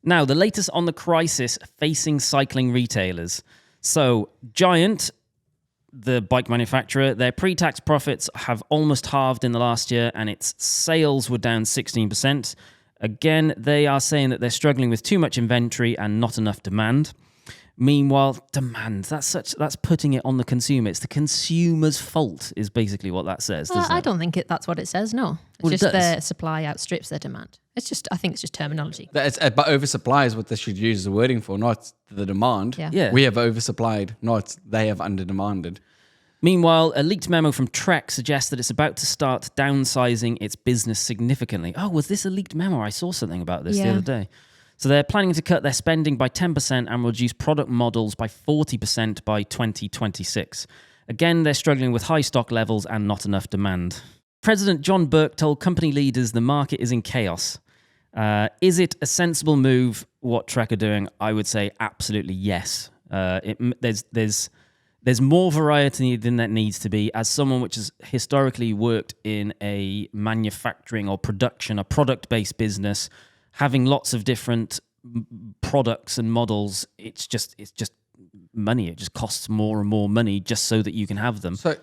Now, the latest on the crisis facing cycling retailers. So, Giant, the bike manufacturer, their pre-tax profits have almost halved in the last year, and its sales were down 16%. Again, they are saying that they're struggling with too much inventory and not enough demand. Meanwhile, demand, that's putting it on the consumer. It's the consumer's fault, is basically what that says, doesn't it? I don't think that's what it says, no. It's just their supply outstrips their demand. I think it's just terminology. But oversupply is what they should use the wording for, not the demand. Yeah. We have oversupplied, not they have underdemanded. Meanwhile, a leaked memo from Trek suggests that it's about to start downsizing its business significantly. Oh, was this a leaked memo? I saw something about this the other day. So they're planning to cut their spending by 10% and reduce product models by 40% by 2026. Again, they're struggling with high stock levels and not enough demand. President John Burke told company leaders the market is in chaos. Is it a sensible move, what Trek are doing? I would say absolutely yes. There's more variety than there needs to be. As someone which has historically worked in a manufacturing or production, a product-based business, having lots of different products and models, it's just money. It just costs more and more money just so that you can have them. So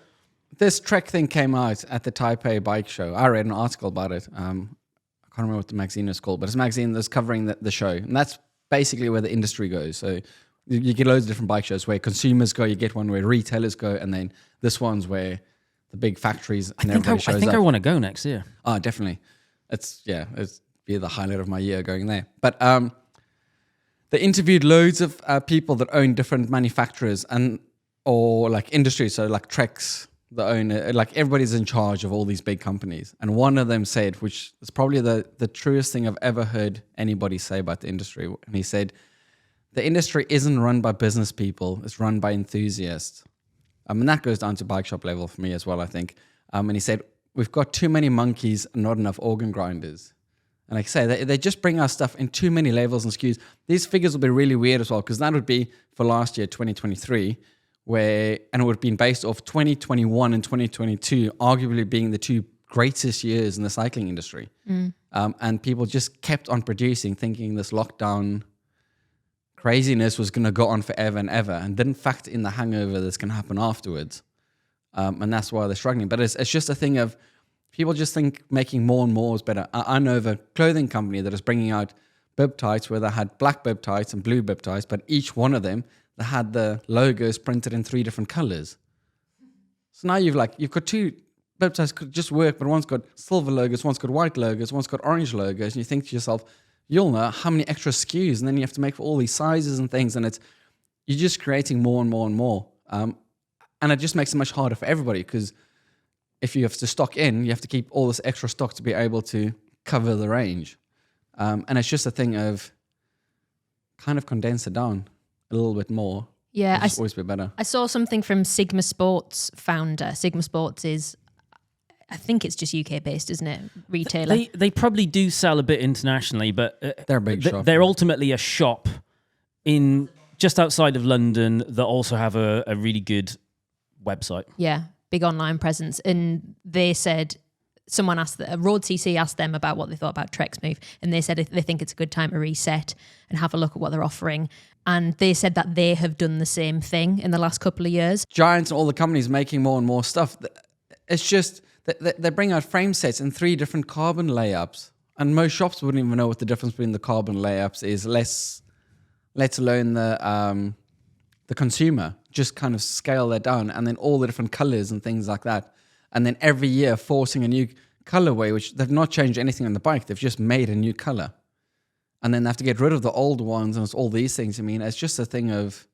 this Trek thing came out at the Taipei bike show. I read an article about it. I can't remember what the magazine is called, but it's a magazine that's covering the show. And that's basically where the industry goes. So you get loads of different bike shows where consumers go, you get one where retailers go, and then this one's where the big factories and everybody shows up. I think I want to go next year. Oh, definitely. It's be the highlight of my year going there. But they interviewed loads of people that own different manufacturers or like industries. So like Trek's the owner, like everybody's in charge of all these big companies. And one of them said, which is probably the truest thing I've ever heard anybody say about the industry. And he said, the industry isn't run by business people, it's run by enthusiasts. And that goes down to bike shop level for me as well, I think. And he said, we've got too many monkeys and not enough organ grinders. And like I say, they just bring our stuff in too many levels and SKUs. These figures will be really weird as well, because that would be for last year, 2023, and it would have been based off 2021 and 2022, arguably being the two greatest years in the cycling industry. And people just kept on producing, thinking this lockdown craziness was going to go on forever and ever, and didn't factor in the hangover that's going to happen afterwards. And that's why they're struggling. But it's just a thing of people just think making more and more is better. I know of a clothing company that is bringing out bib tights where they had black bib tights and blue bib tights, but each one of them, they had the logos printed in 3 different colors. So now you've got 2 bib tights could just work, but one's got silver logos, one's got white logos, one's got orange logos, and you think to yourself, you'll know how many extra SKUs, and then you have to make for all these sizes and things, and you're just creating more and more and more. And it just makes it much harder for everybody, because if you have to stock in, you have to keep all this extra stock to be able to cover the range. And it's just a thing of kind of condense it down a little bit more. Yeah, it'll always be better. I saw something from Sigma Sports founder. Sigma Sports is, I think it's just UK based, isn't it? Retailer. They probably do sell a bit internationally, but they're a big shop. They're ultimately a shop in just outside of London that also have a really good website. Yeah, big online presence. And they said, someone asked, Road CC asked them about what they thought about Trek's move, and they said they think it's a good time to reset and have a look at what they're offering. And they said that they have done the same thing in the last couple of years. Giants and all the companies making more and more stuff. It's just they bring out frame sets in 3 different carbon layups, and most shops wouldn't even know what the difference between the carbon layups is. Let alone the consumer. Just kind of scale that down, and then all the different colors and things like that. And then every year forcing a new colorway, which they've not changed anything on the bike. They've just made a new color. And then they have to get rid of the old ones, and it's all these things. I mean, it's just a thing of...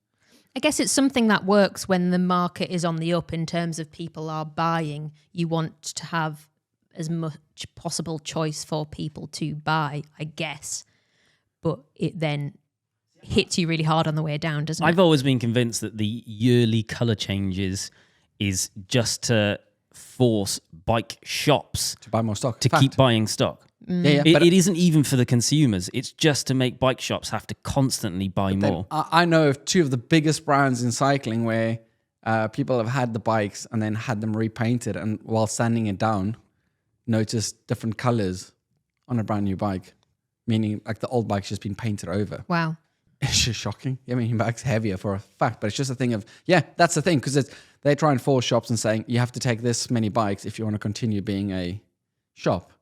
I guess it's something that works when the market is on the up in terms of people are buying. You want to have as much possible choice for people to buy, I guess. But it then hits you really hard on the way down, doesn't it? I've always been convinced that the yearly colour changes is just to force bike shops to buy more stock. To keep buying stock. Yeah, it isn't even for the consumers. It's just to make bike shops have to constantly buy more. I know of 2 of the biggest brands in cycling where people have had the bikes and then had them repainted, and while sanding it down, noticed different colors on a brand new bike. meaning like the old bike's just been painted over. Wow. It's just shocking. I mean, your bike's heavier for a fact, but it's just a thing of, that's the thing, because they try and force shops and saying, you have to take this many bikes if you want to continue being a shop.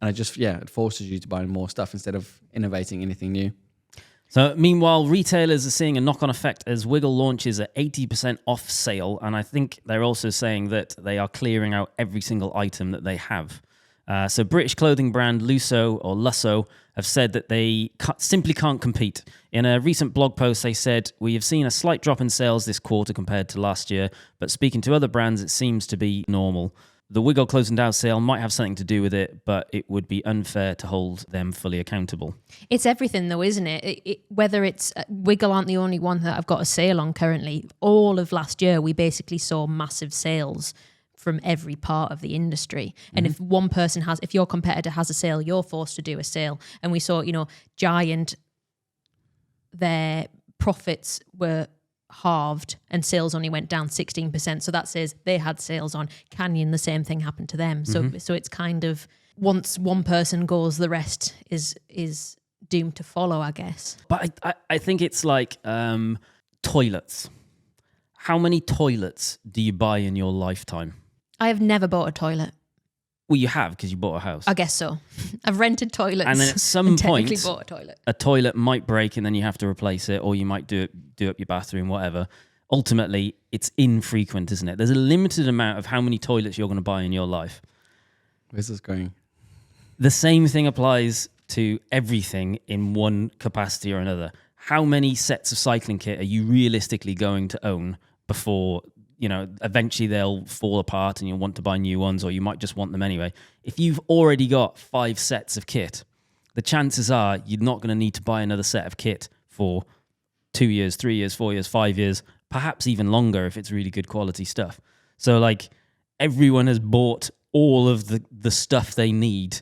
And it forces you to buy more stuff instead of innovating anything new. So meanwhile, retailers are seeing a knock-on effect as Wiggle launches an 80% off sale. And I think they're also saying that they are clearing out every single item that they have. So British clothing brand Lusso have said that they simply can't compete. In a recent blog post, they said, we have seen a slight drop in sales this quarter compared to last year, but speaking to other brands, it seems to be normal. The Wiggle closing down sale might have something to do with it, but it would be unfair to hold them fully accountable. It's everything though, isn't it? Whether it's Wiggle aren't the only one that I've got a sale on currently. All of last year, we basically saw massive sales from every part of the industry. And if one person if your competitor has a sale, you're forced to do a sale. And we saw, Giant, their profits were halved and sales only went down 16%. So that says they had sales on. Canyon, the same thing happened to them. So it's kind of, once one person goes, the rest is doomed to follow, I guess. But I think it's like toilets. How many toilets do you buy in your lifetime? I have never bought a toilet. Well, you have, because you bought a house. I guess so. I've rented toilets. And then at some point, bought a toilet might break and then you have to replace it, or you might do up your bathroom, whatever. Ultimately, it's infrequent, isn't it? There's a limited amount of how many toilets you're going to buy in your life. Where's this going? The same thing applies to everything in one capacity or another. How many sets of cycling kit are you realistically going to own before eventually they'll fall apart and you'll want to buy new ones, or you might just want them anyway? If you've already got 5 sets of kit, the chances are you're not going to need to buy another set of kit for 2 years, 3 years, 4 years, 5 years, perhaps even longer if it's really good quality stuff. So like everyone has bought all of the stuff they need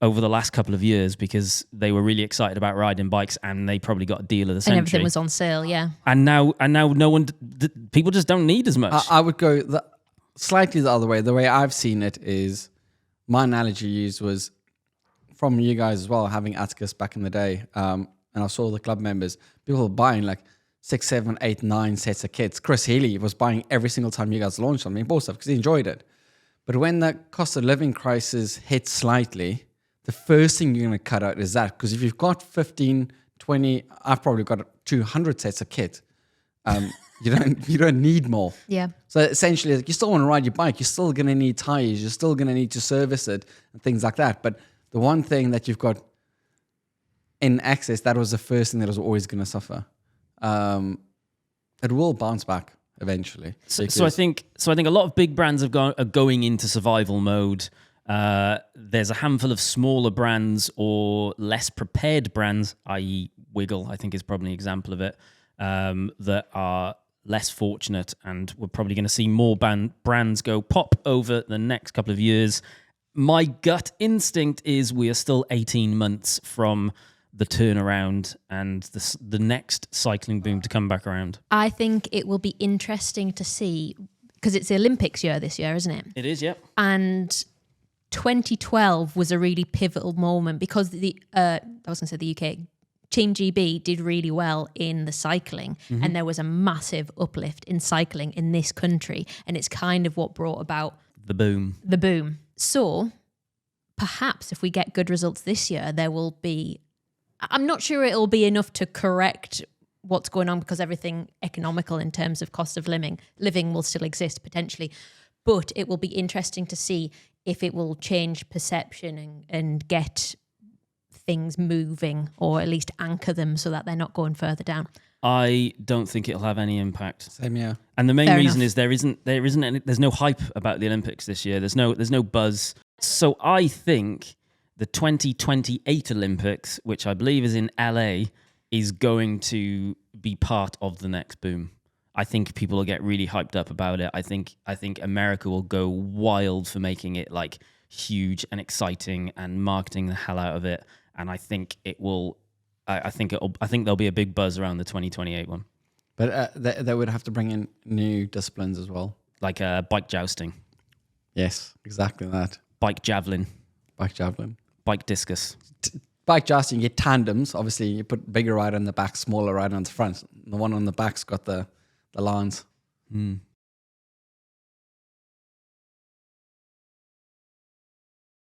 over the last couple of years because they were really excited about riding bikes and they probably got a deal of the century. And everything was on sale, yeah. And now no one, people just don't need as much. I would go slightly the other way. The way I've seen it is, my analogy used was from you guys as well, having Attacus back in the day. And I saw the club members, people were buying like 6, 7, 8, 9 sets of kits. Chris Healy was buying every single time you guys launched something. He bought stuff because he enjoyed it. But when the cost of living crisis hits slightly, the first thing you're going to cut out is that. Because if you've got 15, 20, I've probably got 200 sets of kit. You don't need more. Yeah. So essentially, you still want to ride your bike. You're still going to need tires. You're still going to need to service it and things like that. But the one thing that you've got in excess, that was the first thing that was always going to suffer. It will bounce back eventually. So I think a lot of big brands are going into survival mode. There's a handful of smaller brands or less prepared brands, i.e. Wiggle, I think is probably an example of it, that are less fortunate, and we're probably going to see more brands go pop over the next couple of years. My gut instinct is we are still 18 months from the turnaround and the next cycling boom to come back around. I think it will be interesting to see, because it's the Olympics year this year, isn't it? It is, yep. And 2012 was a really pivotal moment because I was going to say the UK, Team GB did really well in the cycling, and there was a massive uplift in cycling in this country, and it's kind of what brought about the boom. So perhaps if we get good results this year, there will be, I'm not sure it'll be enough to correct what's going on, because everything economical in terms of cost of living will still exist potentially, but it will be interesting to see if it will change perception and get things moving, or at least anchor them so that they're not going further down. I don't think it'll have any impact. Same here. And the main reason is there's no hype about the Olympics this year. There's no buzz. So I think the 2028 Olympics, which I believe is in LA, is going to be part of the next boom. I think people will get really hyped up about it. I think America will go wild for making it like huge and exciting and marketing the hell out of it. And I think it will. I think there'll be a big buzz around the 2028 one. But they would have to bring in new disciplines as well, like bike jousting. Yes, exactly that. Bike javelin. Bike javelin. Bike discus. bike jousting, you get tandems. Obviously, you put bigger rider on the back, smaller rider on the front. The one on the back's got the lines.